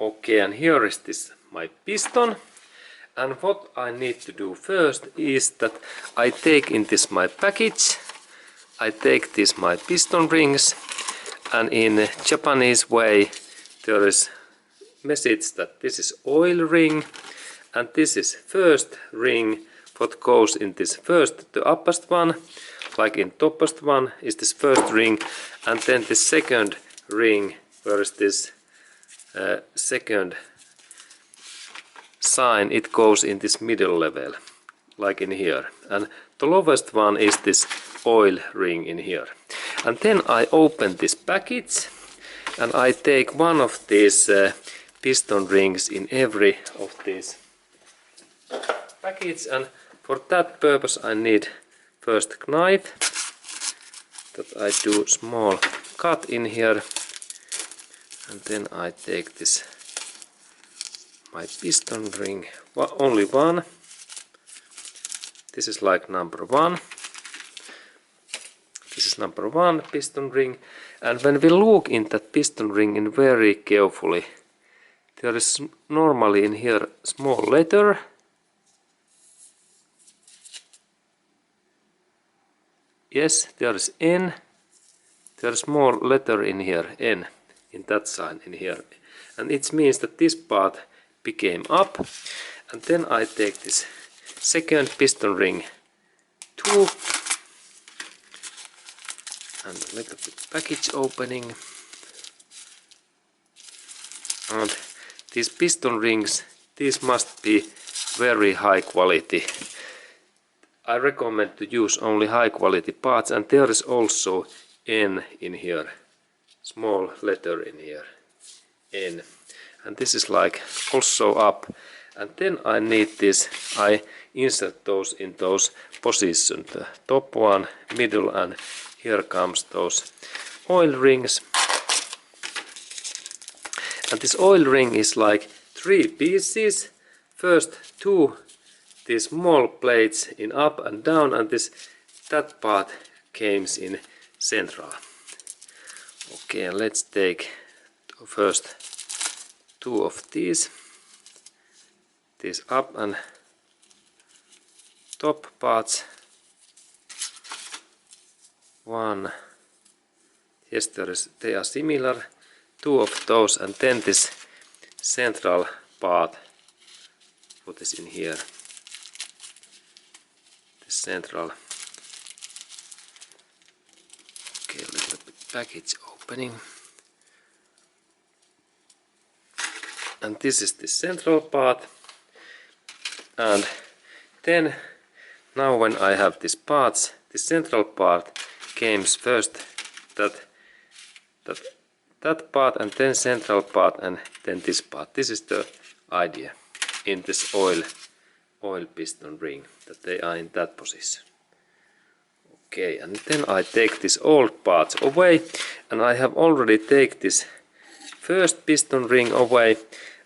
Okay, and here is this my piston. And what I need to do first is that I take in this my package. I take these my piston rings, and in Japanese way there is message that this is oil ring, and this is first ring what goes in this first, the uppermost one, like in topmost one is this first ring, and then the second ring, where is this second sign, it goes in this middle level, like in here, and the lowest one is this oil ring in here. And then I open this package and I take one of these piston rings in every of these package, and for that purpose I need first knife that I do small cut in here, and then I take this my piston ring, only one. This is like number one. This is number one piston ring, and when we look in that piston ring in very carefully, there is normally in here small letter. Yes, there is N. There is small letter in here, N, in that sign in here, and it means that this part became up. And then I take this second piston ring 2 and a little bit package opening, and these piston rings, these must be very high quality. I recommend to use only high quality parts, and there is also N in here, small letter in here, N, and this is like also up. And then I need this, I insert those in those positions, the top one, middle, and here comes those oil rings. And this oil ring is like 3 pieces. First 2 these small plates in up and down, and that part comes in central. Okay, let's take first 2 of these up and top parts. 1, yes, they are similar, 2 of those, and then this central part, what is in here, this central. Okay, a little bit package opening, and this is the central part. And then now when I have these parts, the central part comes first, that part, and then central part, and then this part. This is the idea in this oil piston ring, that they are in that position. Okay, and then I take these old parts away, and I have already taken this first piston ring away,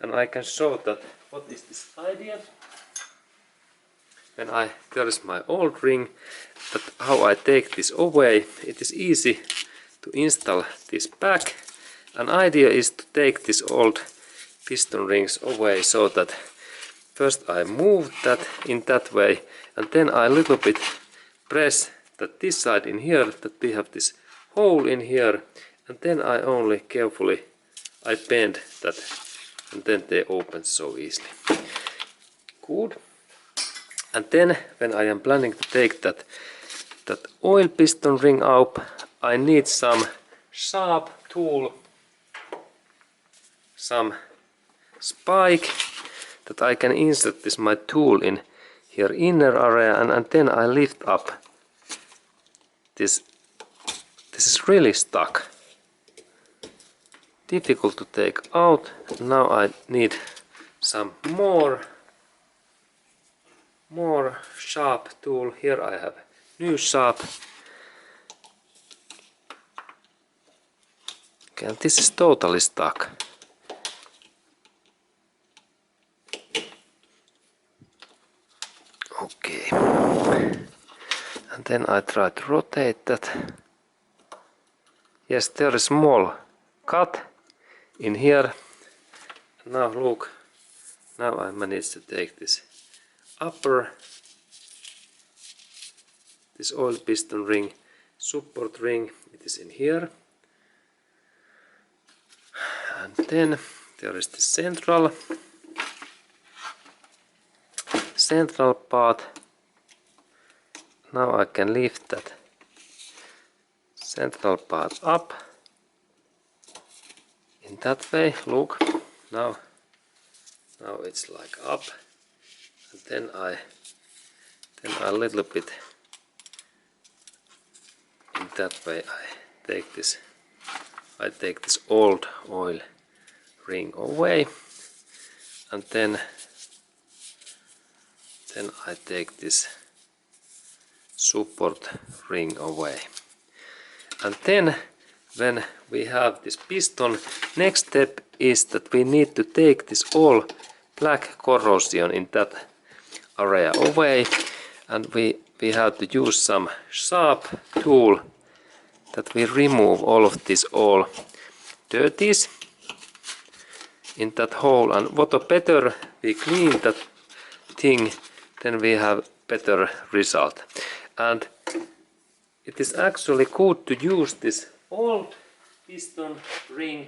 and I can show that what is this idea. When there is my old ring, but how I take this away, it is easy to install this back. An idea is to take these old piston rings away, so that first I move that in that way, and then I little bit press that this side in here, that we have this hole in here, and then I only carefully I bend that, and then they open so easily. Good. And then when I am planning to take that oil piston ring out, I need some sharp tool, some spike, that I can insert this my tool in here inner area, and then I lift up this. This is really stuck, difficult to take out. Now I need some more sharp tool. Here I have new sharp. Okay, and this is totally stuck. Okay, and then I try to rotate that. Yes, there is small cut in here. Now look, now I managed to take this upper, this oil piston ring, support ring, it is in here. And then there is the central part. Now I can lift that central part up in that way. Look, now it's like up, and then I a little bit in that way I take this old oil ring away, and then I take this support ring away. And then when we have this piston, next step is that we need to take this all black corrosion in that area away, and we have to use some sharp tool that we remove all of this all dirties in that hole. And what the better we clean that thing, then we have better result. And it is actually good to use this old piston ring.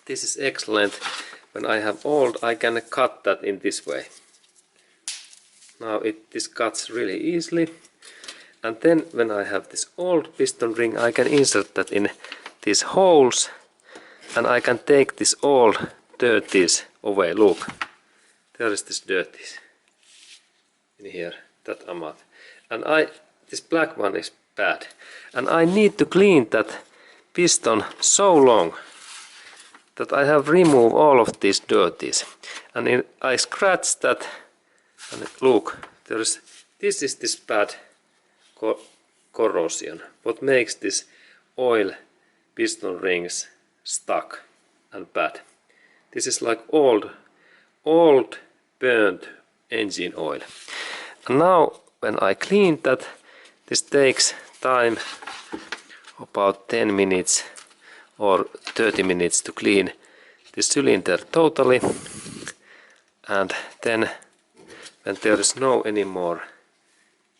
This is excellent. When I have old, I can cut that in this way. Now this cuts really easily. And then when I have this old piston ring, I can insert that in these holes, and I can take this old dirties away. Look, there is this dirties in here, that amount. And this black one is bad. And I need to clean that piston so long that I have removed all of these dirties. And I scratch that, and look, this is this bad corrosion, what makes this oil piston rings stuck and bad. This is like old burnt engine oil. And now when I clean that, this takes time about 10 minutes or 30 minutes to clean the cylinder totally. And then when there is no anymore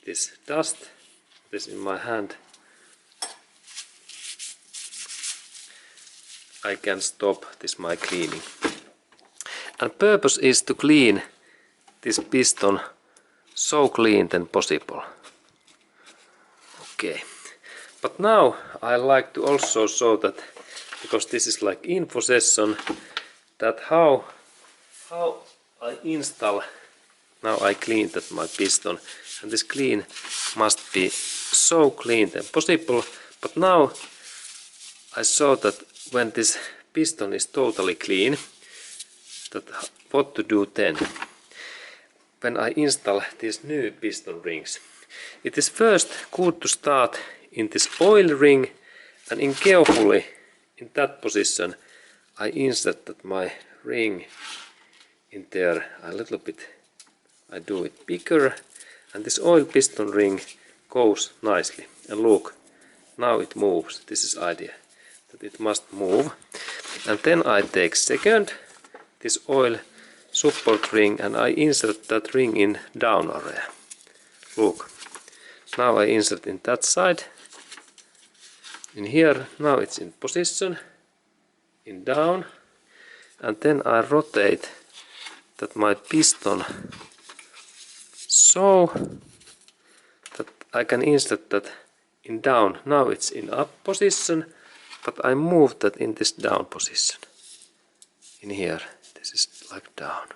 this dust, this in my hand, I can stop this my cleaning. And purpose is to clean this piston so clean than possible. Okay, but now I like to also show that, because this is like info session, that how I install. Now I clean that my piston, and this clean must be so clean than possible. But now I saw that when this piston is totally clean, that what to do then. When I install these new piston rings, it is first good to start in this oil ring, and in carefully in that position I insert that my ring in there a little bit. I do it bigger, and this oil piston ring goes nicely. And look, now it moves. This is idea, that it must move. And then I take second this oil support ring, and I insert that ring in down area. Look, now I insert in that side, in here. Now it's in position, in down, and then I rotate that my piston so that I can insert that in down. Now it's in up position, but I move that in this down position. In here, this is like down.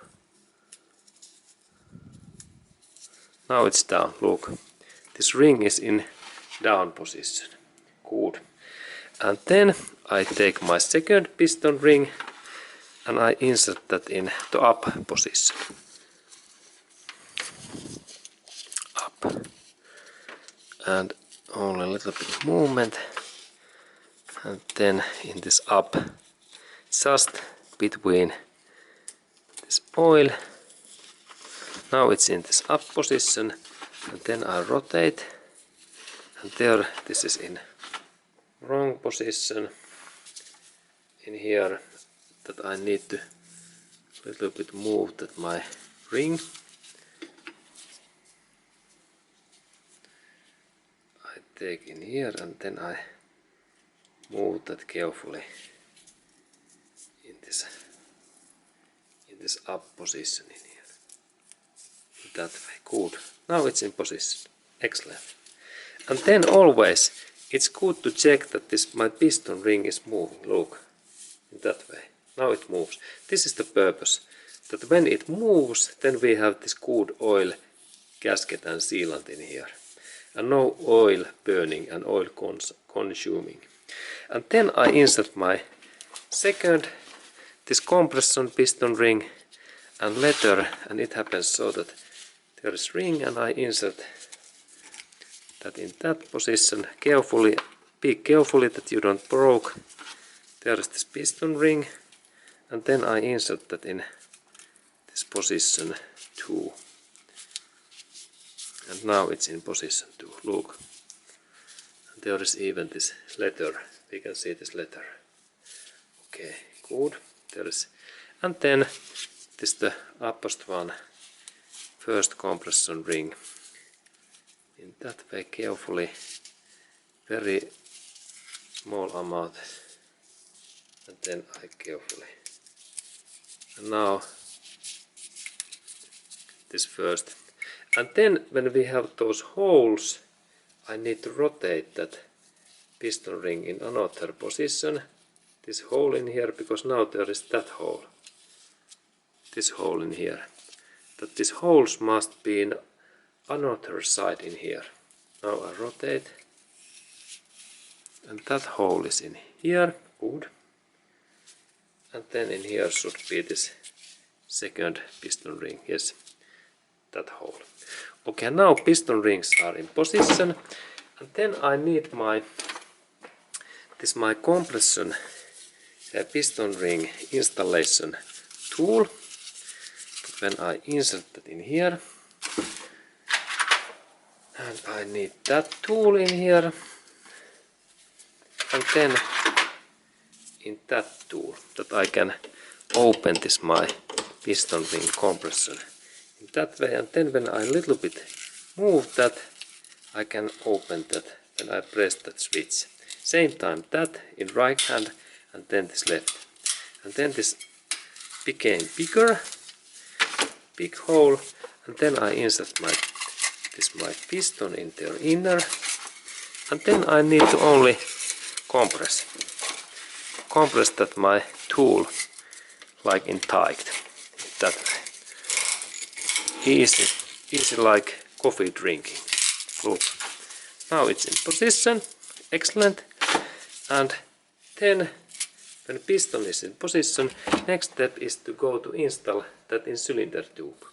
Now it's down, look. This ring is in down position. Good. And then I take my second piston ring and I insert that in the up position. Up. And only a little bit of movement. And then in this up, just between this oil. Now it's in this up position, and then I rotate, and there this is in wrong position. In here, that I need to a little bit move that my ring. I take in here and then I move that carefully in this up position in here. That way, good. Now it's in position. Excellent. And then always it's good to check that my piston ring is moving. Look, in that way. Now it moves. This is the purpose. That when it moves, then we have this good oil gasket and sealant in here. And no oil burning and oil consuming. And then I insert my second, this compression piston ring and letter, and it happens so that there is ring and I insert that in that position carefully. Be carefully that you don't broke. There is this piston ring and then I insert that in this position 2. And now it's in position 2. Look. And there is even this letter. We can see this letter. Okay, good. There is, and then this the uppermost one, first compression ring. In that way, carefully, very small amount, and then I carefully. And now this first. And then when we have those holes, I need to rotate that piston ring in another position. This hole in here, because now there is that hole. This hole in here. That these holes must be in another side in here. Now I rotate. And that hole is in here. Good. And then in here should be this second piston ring. Yes, that hole. Okay, now piston rings are in position. And then I need my compression piston ring installation tool. But when I insert that in here, and I need that tool in here, and then in that tool that I can open this my piston ring compression in that way, and then when I little bit move that, I can open that when I press that switch. Same time that in right hand and then this left. And then this became bigger, big hole, and then I insert my piston in their inner, and then I need to only compress that my tool like in tight, that way. Easy like coffee drinking. Look, now it's in position, excellent. And then when piston is in position, next step is to go to install that in cylinder tube.